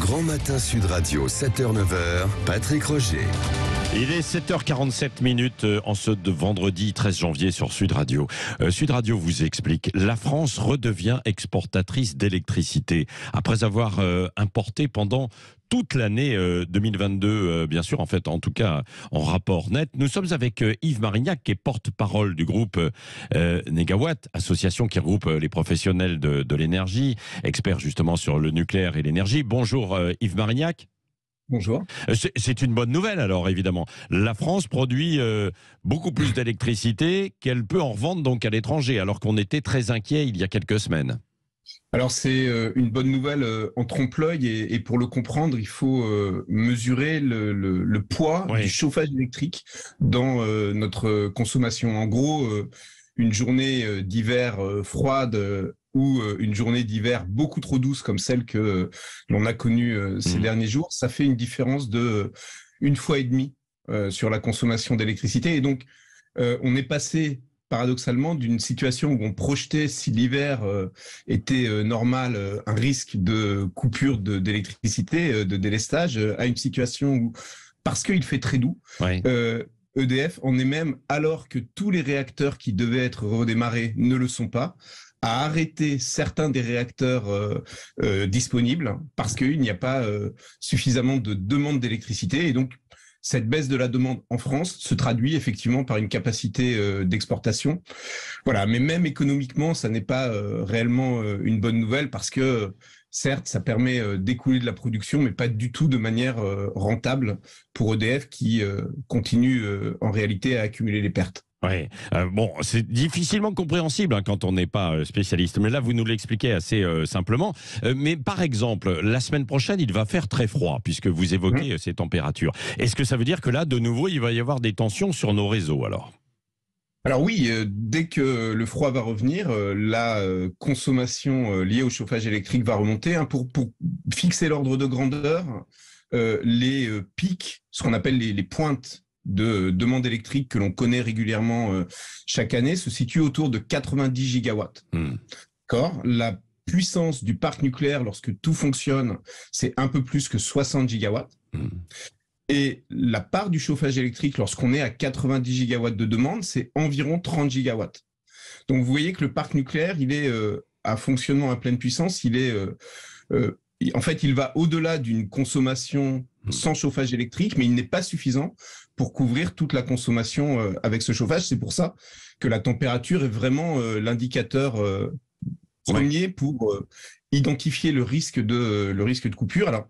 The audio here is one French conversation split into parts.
Grand Matin Sud Radio, 7h-9h, Patrick Roger. Il est 7h47 en ce vendredi 13 janvier sur Sud Radio. Sud Radio vous explique, la France redevient exportatrice d'électricité. Après avoir importé pendant toute l'année 2022, bien sûr, en tout cas en rapport net. Nous sommes avec Yves Marignac, qui est porte-parole du groupe Négawatt, association qui regroupe les professionnels de l'énergie, experts justement sur le nucléaire et l'énergie. Bonjour Yves Marignac. Bonjour. C'est une bonne nouvelle alors, évidemment. La France produit beaucoup plus d'électricité qu'elle peut en revendre donc à l'étranger, alors qu'on était très inquiet il y a quelques semaines. Alors c'est une bonne nouvelle en trompe-l'œil et pour le comprendre, il faut mesurer le poids du chauffage électrique dans notre consommation. En gros, une journée d'hiver froide ou une journée d'hiver beaucoup trop douce comme celle que l'on a connue ces derniers jours, ça fait une différence de 1,5 fois sur la consommation d'électricité. Et donc, on est passé paradoxalement d'une situation où on projetait, si l'hiver était normal, un risque de coupure d'électricité, de délestage, à une situation où, parce qu'il fait très doux, EDF en est même, alors que tous les réacteurs qui devaient être redémarrés ne le sont pas, à arrêter certains des réacteurs disponibles parce qu'il n'y a pas suffisamment de demande d'électricité. Et donc, cette baisse de la demande en France se traduit effectivement par une capacité d'exportation. Voilà, mais même économiquement, ça n'est pas réellement une bonne nouvelle parce que, certes, ça permet d'écouler de la production, mais pas du tout de manière rentable pour EDF qui continue en réalité à accumuler les pertes. Oui, bon, c'est difficilement compréhensible quand on n'est pas spécialiste, mais là vous nous l'expliquez assez simplement. Mais par exemple, la semaine prochaine, il va faire très froid, puisque vous évoquez ces températures. Est-ce que ça veut dire que là, de nouveau, il va y avoir des tensions sur nos réseaux alors ? Alors oui, dès que le froid va revenir, la consommation liée au chauffage électrique va remonter. Pour fixer l'ordre de grandeur, les pics, ce qu'on appelle les pointes de demande électrique que l'on connaît régulièrement chaque année se situe autour de 90 gigawatts. D'accord ? La puissance du parc nucléaire lorsque tout fonctionne, c'est un peu plus que 60 gigawatts. Et la part du chauffage électrique lorsqu'on est à 90 gigawatts de demande, c'est environ 30 gigawatts. Donc vous voyez que le parc nucléaire, il est à fonctionnement à pleine puissance, il est en fait, il va au-delà d'une consommation sans chauffage électrique, mais il n'est pas suffisant pour couvrir toute la consommation avec ce chauffage. C'est pour ça que la température est vraiment l'indicateur premier pour identifier le risque de coupure. Alors,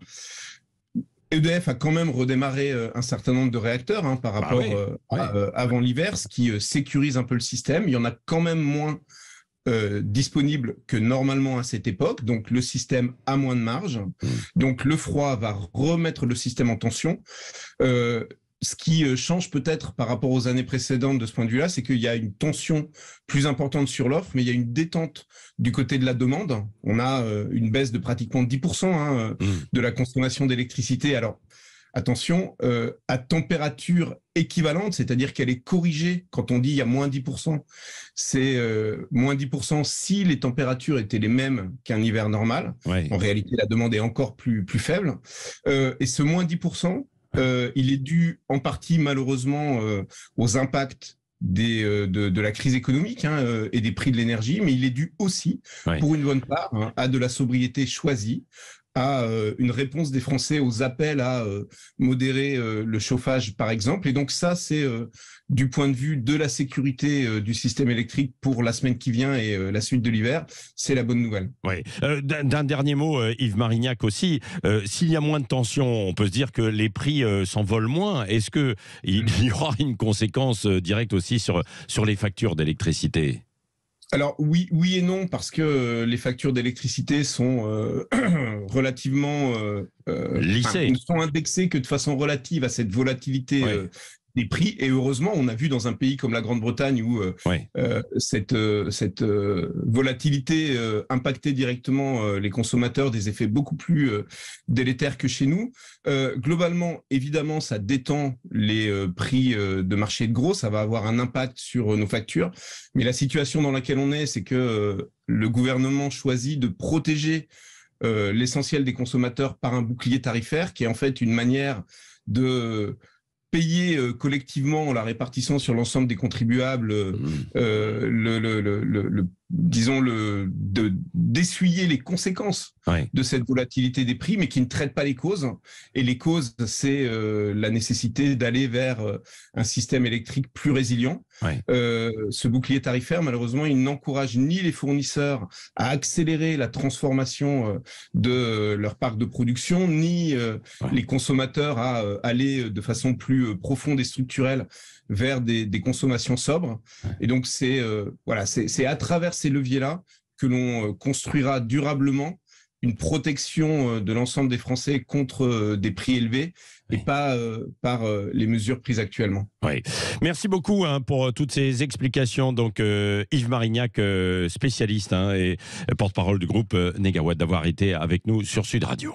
EDF a quand même redémarré un certain nombre de réacteurs par rapport avant l'hiver, ce qui sécurise un peu le système. Il y en a quand même moins disponible que normalement à cette époque, donc le système a moins de marge, donc le froid va remettre le système en tension. Ce qui change peut-être par rapport aux années précédentes de ce point de vue-là, c'est qu'il y a une tension plus importante sur l'offre, mais il y a une détente du côté de la demande. On a une baisse de pratiquement 10% de la consommation d'électricité. Alors, attention, à température équivalente, c'est-à-dire qu'elle est corrigée quand on dit il y a moins 10%. C'est moins 10% si les températures étaient les mêmes qu'un hiver normal. En réalité, la demande est encore plus faible. Et ce moins 10%, il est dû en partie malheureusement aux impacts de la crise économique et des prix de l'énergie, mais il est dû aussi, pour une bonne part, à de la sobriété choisie, à une réponse des Français aux appels à modérer le chauffage, par exemple. Et donc ça, c'est du point de vue de la sécurité du système électrique pour la semaine qui vient et la suite de l'hiver, c'est la bonne nouvelle. Oui. D'un dernier mot, Yves Marignac aussi, s'il y a moins de tension, on peut se dire que les prix s'envolent moins. Est-ce qu'il y aura une conséquence directe aussi sur les factures d'électricité ? Alors oui et non, parce que les factures d'électricité sont relativement lissées, ne sont indexées que de façon relative à cette volatilité des prix. Et heureusement, on a vu dans un pays comme la Grande-Bretagne où cette volatilité impactait directement les consommateurs, des effets beaucoup plus délétères que chez nous. Globalement, évidemment, ça détend les prix de marché de gros, ça va avoir un impact sur nos factures. Mais la situation dans laquelle on est, c'est que le gouvernement choisit de protéger l'essentiel des consommateurs par un bouclier tarifaire, qui est en fait une manière de payer collectivement en la répartissant sur l'ensemble des contribuables, d'essuyer les conséquences de cette volatilité des prix, mais qui ne traite pas les causes. Et les causes, c'est la nécessité d'aller vers un système électrique plus résilient. Ce bouclier tarifaire, malheureusement, il n'encourage ni les fournisseurs à accélérer la transformation de leur parc de production, ni les consommateurs à aller de façon plus profonde et structurelle vers des consommations sobres. Et donc, c'est à travers ces leviers-là que l'on construira durablement une protection de l'ensemble des Français contre des prix élevés et pas par les mesures prises actuellement. Oui. Merci beaucoup pour toutes ces explications. Donc, Yves Marignac, spécialiste et porte-parole du groupe Négawatt, d'avoir été avec nous sur Sud Radio.